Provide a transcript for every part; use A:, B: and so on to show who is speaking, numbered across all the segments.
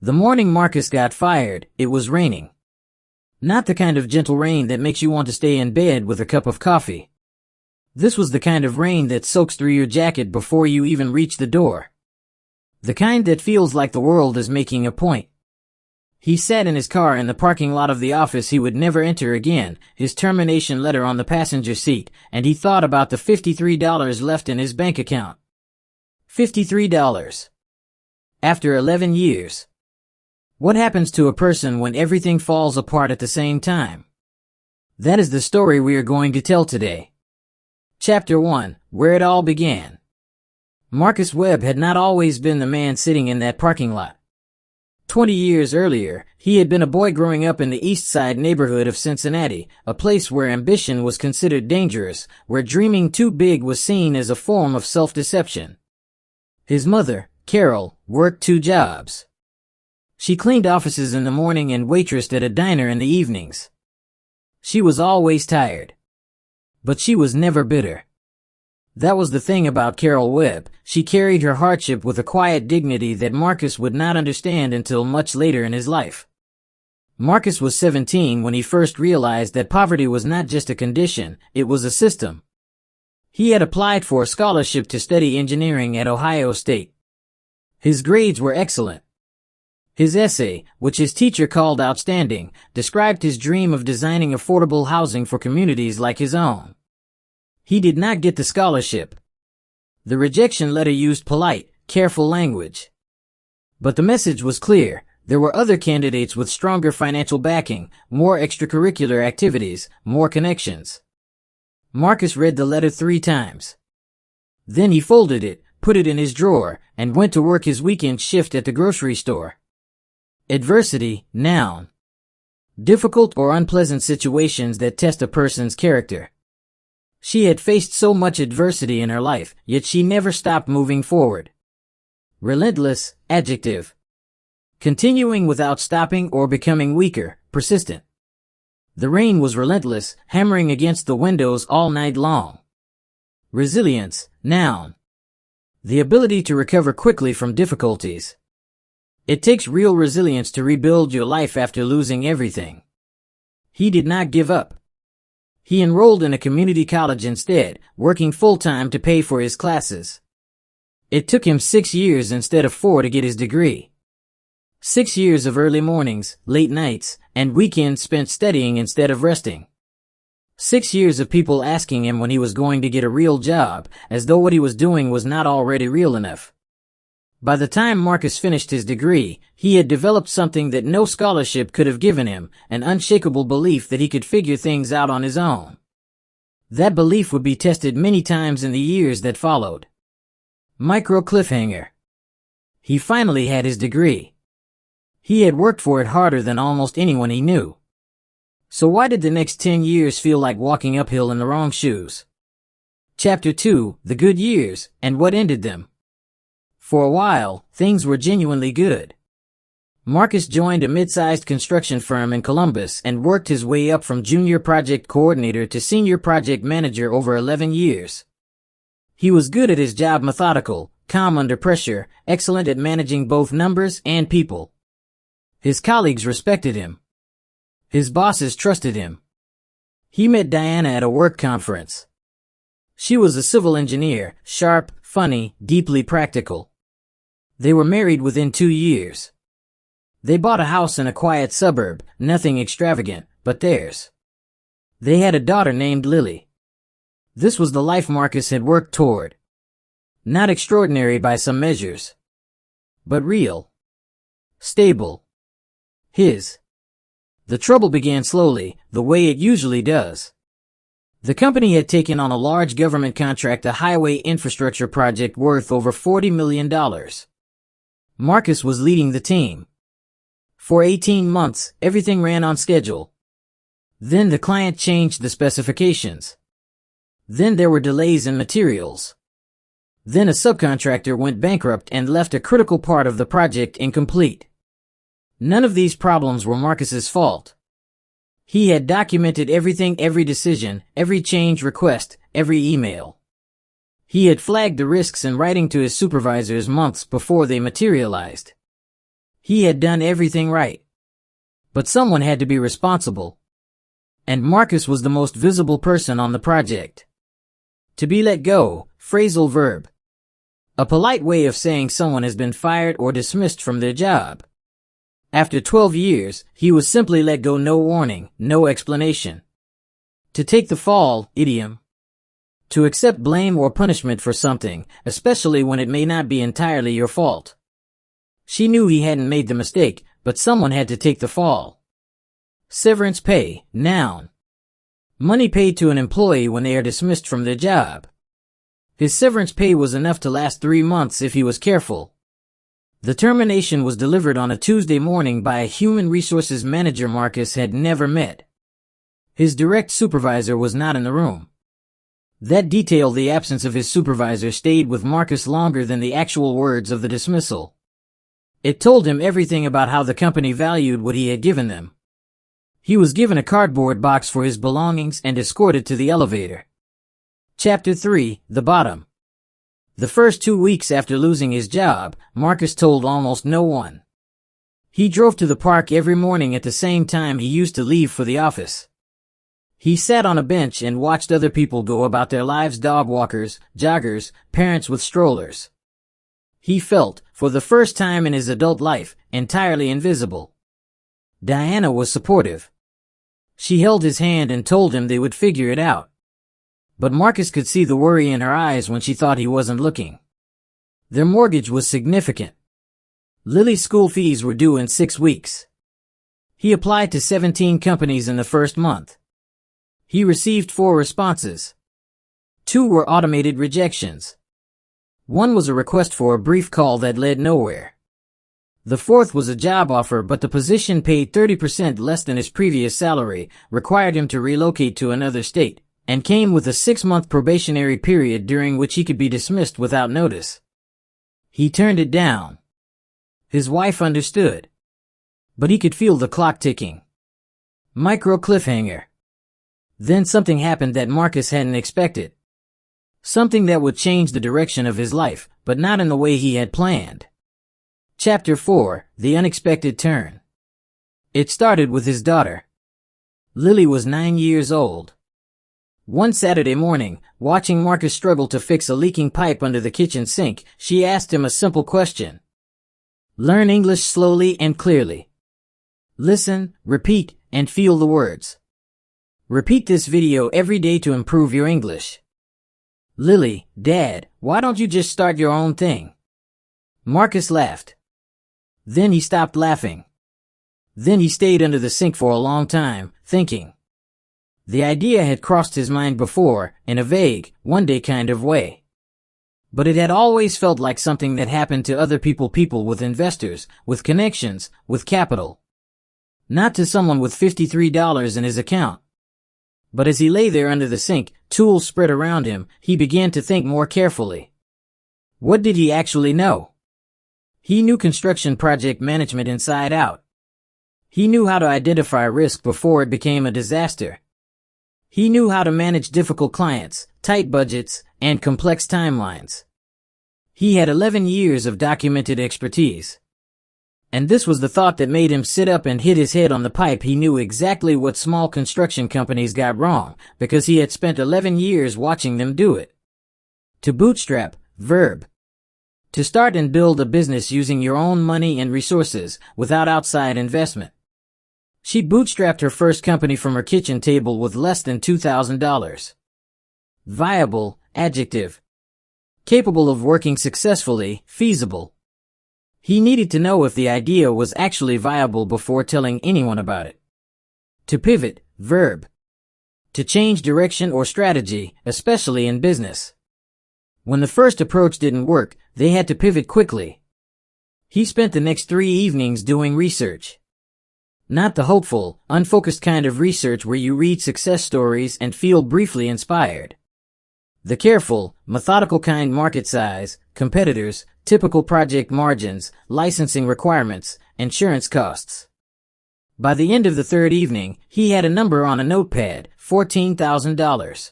A: The morning Marcus got fired, it was raining. Not the kind of gentle rain that makes you want to stay in bed with a cup of coffee. This was the kind of rain that soaks through your jacket before you even reach the door. The kind that feels like the world is making a point. He sat in his car in the parking lot of the office he would never enter again, his termination letter on the passenger seat, and he thought about the $53 left in his bank account. $53. After 11 years. What happens to a person when everything falls apart at the same time? That is the story we are going to tell today. Chapter 1, Where It All Began. Marcus Webb had not always been the man sitting in that parking lot. 20 years earlier, he had been a boy growing up in the East Side neighborhood of Cincinnati, a place where ambition was considered dangerous, where dreaming too big was seen as a form of self-deception. His mother, Carol, worked 2 jobs. She cleaned offices in the morning and waitressed at a diner in the evenings. She was always tired. But she was never bitter. That was the thing about Carol Webb. She carried her hardship with a quiet dignity that Marcus would not understand until much later in his life. Marcus was 17 when he first realized that poverty was not just a condition, it was a system. He had applied for a scholarship to study engineering at Ohio State. His grades were excellent. His essay, which his teacher called outstanding, described his dream of designing affordable housing for communities like his own. He did not get the scholarship. The rejection letter used polite, careful language. But the message was clear. There were other candidates with stronger financial backing, more extracurricular activities, more connections. Marcus read the letter 3 times. Then he folded it, put it in his drawer, and went to work his weekend shift at the grocery store. Adversity, noun. Difficult or unpleasant situations that test a person's character. She had faced so much adversity in her life, yet she never stopped moving forward. Relentless, adjective. Continuing without stopping or becoming weaker, persistent. The rain was relentless, hammering against the windows all night long. Resilience, noun. The ability to recover quickly from difficulties. It takes real resilience to rebuild your life after losing everything. He did not give up. He enrolled in a community college instead, working full-time to pay for his classes. It took him 6 years instead of 4 to get his degree. 6 years of early mornings, late nights, and weekends spent studying instead of resting. 6 years of people asking him when he was going to get a real job, as though what he was doing was not already real enough. By the time Marcus finished his degree, he had developed something that no scholarship could have given him, an unshakable belief that he could figure things out on his own. That belief would be tested many times in the years that followed. Micro cliffhanger. He finally had his degree. He had worked for it harder than almost anyone he knew. So why did the next 10 years feel like walking uphill in the wrong shoes? Chapter 2, The Good Years, and What Ended Them. For a while, things were genuinely good. Marcus joined a mid-sized construction firm in Columbus and worked his way up from junior project coordinator to senior project manager over 11 years. He was good at his job, methodical, calm under pressure, excellent at managing both numbers and people. His colleagues respected him. His bosses trusted him. He met Diana at a work conference. She was a civil engineer, sharp, funny, deeply practical. They were married within 2 years. They bought a house in a quiet suburb, nothing extravagant, but theirs. They had a daughter named Lily. This was the life Marcus had worked toward. Not extraordinary by some measures, but real. Stable. His. The trouble began slowly, the way it usually does. The company had taken on a large government contract, a highway infrastructure project worth over $40 million. Marcus was leading the team. For 18 months, everything ran on schedule. Then the client changed the specifications. Then there were delays in materials. Then a subcontractor went bankrupt and left a critical part of the project incomplete. None of these problems were Marcus's fault. He had documented everything, every decision, every change request, every email. He had flagged the risks in writing to his supervisors months before they materialized. He had done everything right. But someone had to be responsible. And Marcus was the most visible person on the project. To be let go, phrasal verb. A polite way of saying someone has been fired or dismissed from their job. After 12 years, he was simply let go, no warning, no explanation. To take the fall, idiom. To accept blame or punishment for something, especially when it may not be entirely your fault. She knew he hadn't made the mistake, but someone had to take the fall. Severance pay, noun. Money paid to an employee when they are dismissed from their job. His severance pay was enough to last 3 months if he was careful. The termination was delivered on a Tuesday morning by a human resources manager Marcus had never met. His direct supervisor was not in the room. That detail, the absence of his supervisor, stayed with Marcus longer than the actual words of the dismissal. It told him everything about how the company valued what he had given them. He was given a cardboard box for his belongings and escorted to the elevator. Chapter 3, The Bottom. The first 2 weeks after losing his job, Marcus told almost no one. He drove to the park every morning at the same time he used to leave for the office. He sat on a bench and watched other people go about their lives, dog walkers, joggers, parents with strollers. He felt, for the first time in his adult life, entirely invisible. Diana was supportive. She held his hand and told him they would figure it out. But Marcus could see the worry in her eyes when she thought he wasn't looking. Their mortgage was significant. Lily's school fees were due in 6 weeks. He applied to 17 companies in the first month. He received 4 responses. 2 were automated rejections. 1 was a request for a brief call that led nowhere. The 4th was a job offer, but the position paid 30% less than his previous salary, required him to relocate to another state, and came with a 6-month probationary period during which he could be dismissed without notice. He turned it down. His wife understood. But he could feel the clock ticking. Micro cliffhanger. Then something happened that Marcus hadn't expected. Something that would change the direction of his life, but not in the way he had planned. Chapter 4, The Unexpected Turn. It started with his daughter. Lily was 9 years old. One Saturday morning, watching Marcus struggle to fix a leaking pipe under the kitchen sink, she asked him a simple question. Learn English slowly and clearly. Listen, repeat, and feel the words. Repeat this video every day to improve your English. Lily, Dad, why don't you just start your own thing? Marcus laughed. Then he stopped laughing. Then he stayed under the sink for a long time, thinking. The idea had crossed his mind before, in a vague, one-day kind of way. But it had always felt like something that happened to other people with investors, with connections, with capital. Not to someone with $53 in his account. But as he lay there under the sink, tools spread around him, he began to think more carefully. What did he actually know? He knew construction project management inside out. He knew how to identify risk before it became a disaster. He knew how to manage difficult clients, tight budgets, and complex timelines. He had 11 years of documented expertise. And this was the thought that made him sit up and hit his head on the pipe. He knew exactly what small construction companies got wrong, because he had spent 11 years watching them do it. To bootstrap, verb. To start and build a business using your own money and resources, without outside investment. She bootstrapped her first company from her kitchen table with less than $2,000. Viable, adjective. Capable of working successfully, feasible. He needed to know if the idea was actually viable before telling anyone about it. To pivot, verb. To change direction or strategy, especially in business. When the first approach didn't work, they had to pivot quickly. He spent the next 3 evenings doing research. Not the hopeful, unfocused kind of research where you read success stories and feel briefly inspired. The careful, methodical kind: market size, competitors, typical project margins, licensing requirements, insurance costs. By the end of the 3rd evening, he had a number on a notepad: $14,000.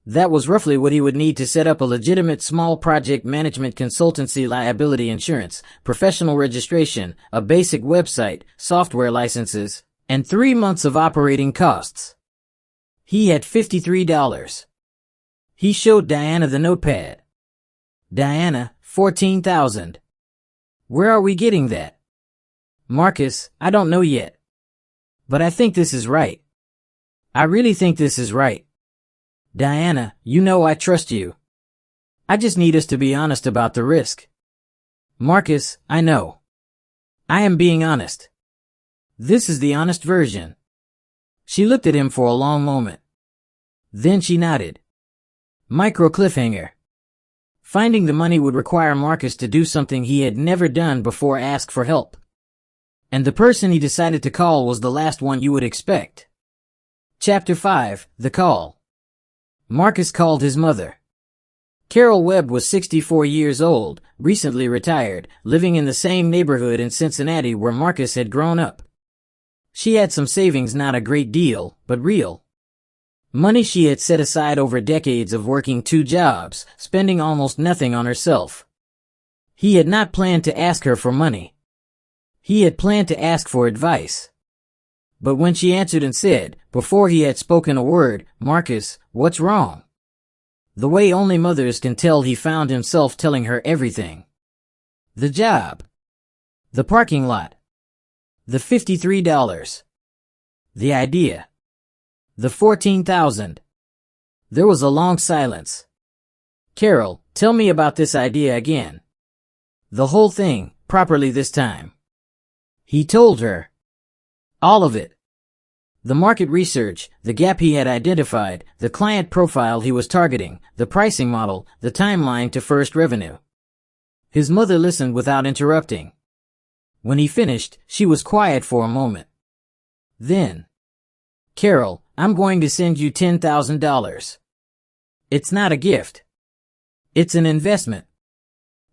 A: That was roughly what he would need to set up a legitimate small project management consultancy, liability insurance, professional registration, a basic website, software licenses, and 3 months of operating costs. He had $53. He showed Diana the notepad. Diana, 14,000. Where are we getting that? Marcus, I don't know yet. But I think this is right. I really think this is right. Diana, you know I trust you. I just need us to be honest about the risk. Marcus, I know. I am being honest. This is the honest version. She looked at him for a long moment. Then she nodded. Micro cliffhanger. Finding the money would require Marcus to do something he had never done before, ask for help. And the person he decided to call was the last one you would expect. Chapter 5, The Call. Marcus called his mother. Carol Webb was 64 years old, recently retired, living in the same neighborhood in Cincinnati where Marcus had grown up. She had some savings, not a great deal, but real. Money she had set aside over decades of working 2 jobs, spending almost nothing on herself. He had not planned to ask her for money. He had planned to ask for advice. But when she answered and said, before he had spoken a word, Marcus, what's wrong? The way only mothers can tell, he found himself telling her everything. The job. The parking lot. The $53. The idea. The 14,000. There was a long silence. Carol, tell me about this idea again. The whole thing, properly this time. He told her. All of it. The market research, the gap he had identified, the client profile he was targeting, the pricing model, the timeline to first revenue. His mother listened without interrupting. When he finished, she was quiet for a moment. Then, Carol, I'm going to send you $10,000. It's not a gift. It's an investment.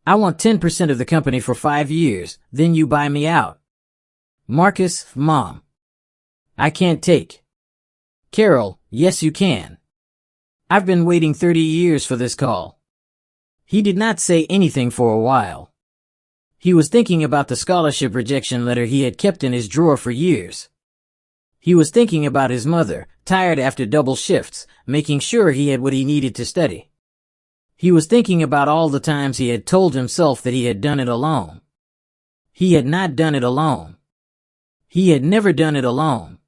A: I want 10% of the company for 5 years, then you buy me out. Marcus, Mom. I can't take. Carol, yes you can. I've been waiting 30 years for this call. He did not say anything for a while. He was thinking about the scholarship rejection letter he had kept in his drawer for years. He was thinking about his mother, tired after double shifts, making sure he had what he needed to study. He was thinking about all the times he had told himself that he had done it alone. He had not done it alone. He had never done it alone.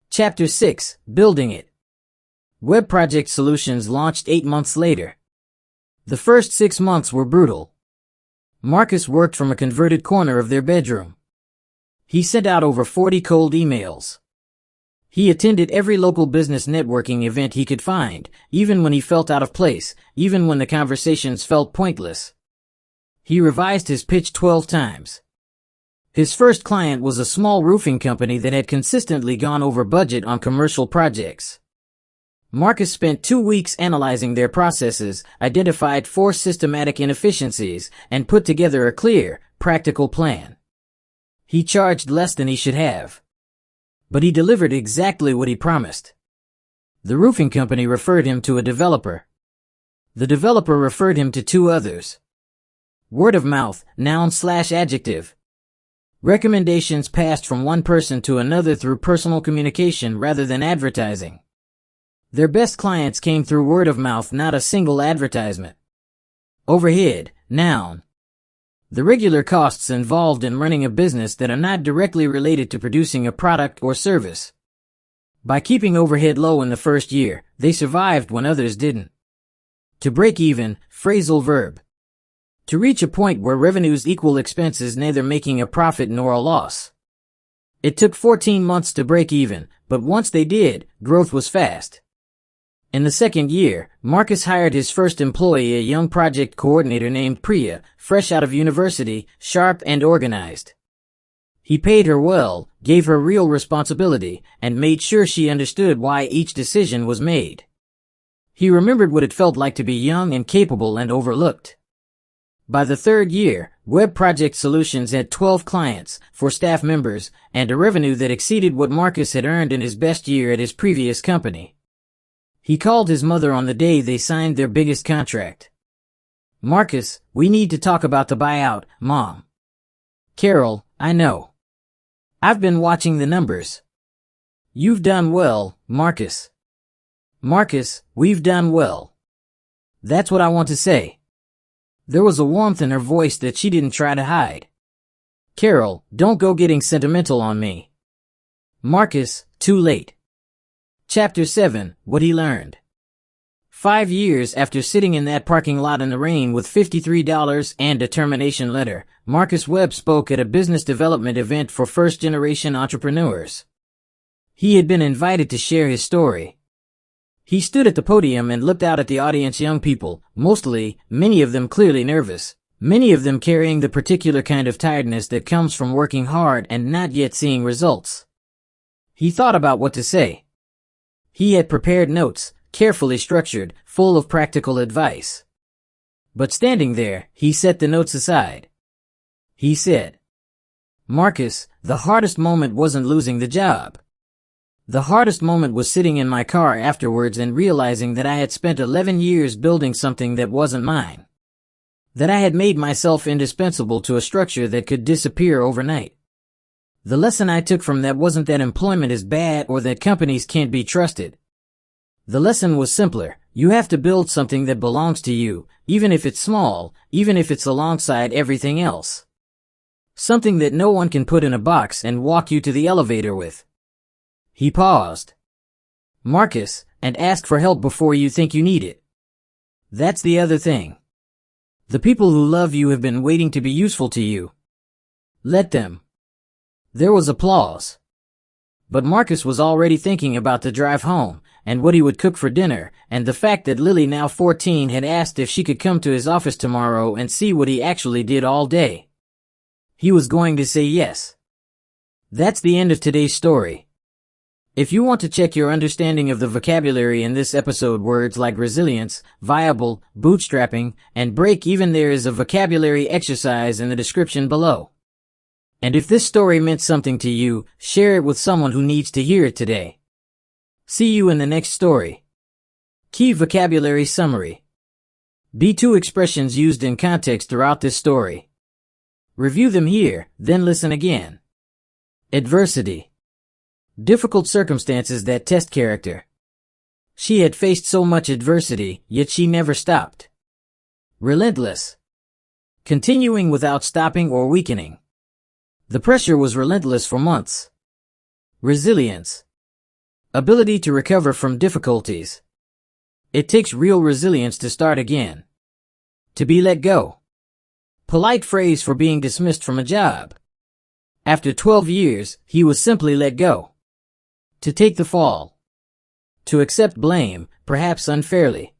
A: Chapter 6, Building It. Web Project Solutions launched 8 months later. The first 6 months were brutal. Marcus worked from a converted corner of their bedroom. He sent out over 40 cold emails. He attended every local business networking event he could find, even when he felt out of place, even when the conversations felt pointless. He revised his pitch 12 times. His first client was a small roofing company that had consistently gone over budget on commercial projects. Marcus spent 2 weeks analyzing their processes, identified 4 systematic inefficiencies, and put together a clear, practical plan. He charged less than he should have. But he delivered exactly what he promised. The roofing company referred him to a developer. The developer referred him to 2 others. Word of mouth, noun/adjective. Recommendations passed from one person to another through personal communication rather than advertising. Their best clients came through word of mouth, not a single advertisement. Overhead, noun. The regular costs involved in running a business that are not directly related to producing a product or service. By keeping overhead low in the first year, they survived when others didn't. To break even, phrasal verb. To reach a point where revenues equal expenses, neither making a profit nor a loss. It took 14 months to break even, but once they did, growth was fast. In the second year, Marcus hired his first employee, a young project coordinator named Priya, fresh out of university, sharp and organized. He paid her well, gave her real responsibility, and made sure she understood why each decision was made. He remembered what it felt like to be young and capable and overlooked. By the third year, Web Project Solutions had 12 clients, 4 staff members, and a revenue that exceeded what Marcus had earned in his best year at his previous company. He called his mother on the day they signed their biggest contract. "Marcus, we need to talk about the buyout, Mom." "Carol, I know. I've been watching the numbers. You've done well, Marcus." "Marcus, we've done well. That's what I want to say." There was a warmth in her voice that she didn't try to hide. "Carol, don't go getting sentimental on me." "Marcus, too late." Chapter 7, What He Learned. 5 years after sitting in that parking lot in the rain with $53 and a termination letter, Marcus Webb spoke at a business development event for first-generation entrepreneurs. He had been invited to share his story. He stood at the podium and looked out at the audience, young people, many of them clearly nervous, many of them carrying the particular kind of tiredness that comes from working hard and not yet seeing results. He thought about what to say. He had prepared notes, carefully structured, full of practical advice. But standing there, he set the notes aside. He said, "Marcus, the hardest moment wasn't losing the job. The hardest moment was sitting in my car afterwards and realizing that I had spent 11 years building something that wasn't mine. That I had made myself indispensable to a structure that could disappear overnight. The lesson I took from that wasn't that employment is bad or that companies can't be trusted. The lesson was simpler. You have to build something that belongs to you, even if it's small, even if it's alongside everything else. Something that no one can put in a box and walk you to the elevator with." He paused. "Marcus, and ask for help before you think you need it. That's the other thing. The people who love you have been waiting to be useful to you. Let them." There was applause. But Marcus was already thinking about the drive home, and what he would cook for dinner, and the fact that Lily, now 14, had asked if she could come to his office tomorrow and see what he actually did all day. He was going to say yes. That's the end of today's story. If you want to check your understanding of the vocabulary in this episode, words like resilience, viable, bootstrapping, and break even, there is a vocabulary exercise in the description below. And if this story meant something to you, share it with someone who needs to hear it today. See you in the next story. Key vocabulary summary. B2 expressions used in context throughout this story. Review them here, then listen again. Adversity. Difficult circumstances that test character. She had faced so much adversity, yet she never stopped. Relentless. Continuing without stopping or weakening. The pressure was relentless for months. Resilience. Ability to recover from difficulties. It takes real resilience to start again. To be let go. Polite phrase for being dismissed from a job. After 12 years, he was simply let go. To take the fall. To accept blame, perhaps unfairly.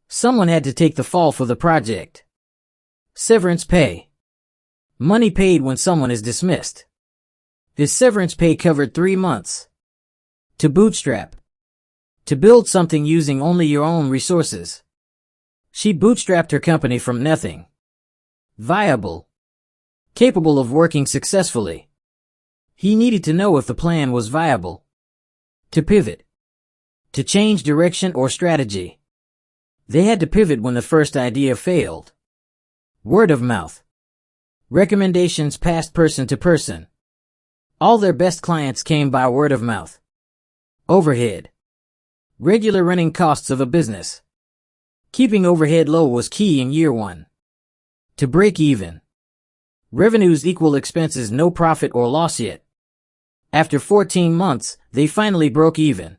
A: Someone had to take the fall for the project. Severance pay. Money paid when someone is dismissed. His severance pay covered 3 months. To bootstrap. To build something using only your own resources. She bootstrapped her company from nothing. Viable. Capable of working successfully. He needed to know if the plan was viable. To pivot. To change direction or strategy. They had to pivot when the first idea failed. Word of mouth. Recommendations passed person to person. All their best clients came by word of mouth. Overhead. Regular running costs of a business. Keeping overhead low was key in year 1. To break even. Revenues equal expenses, no profit or loss yet. After 14 months, they finally broke even.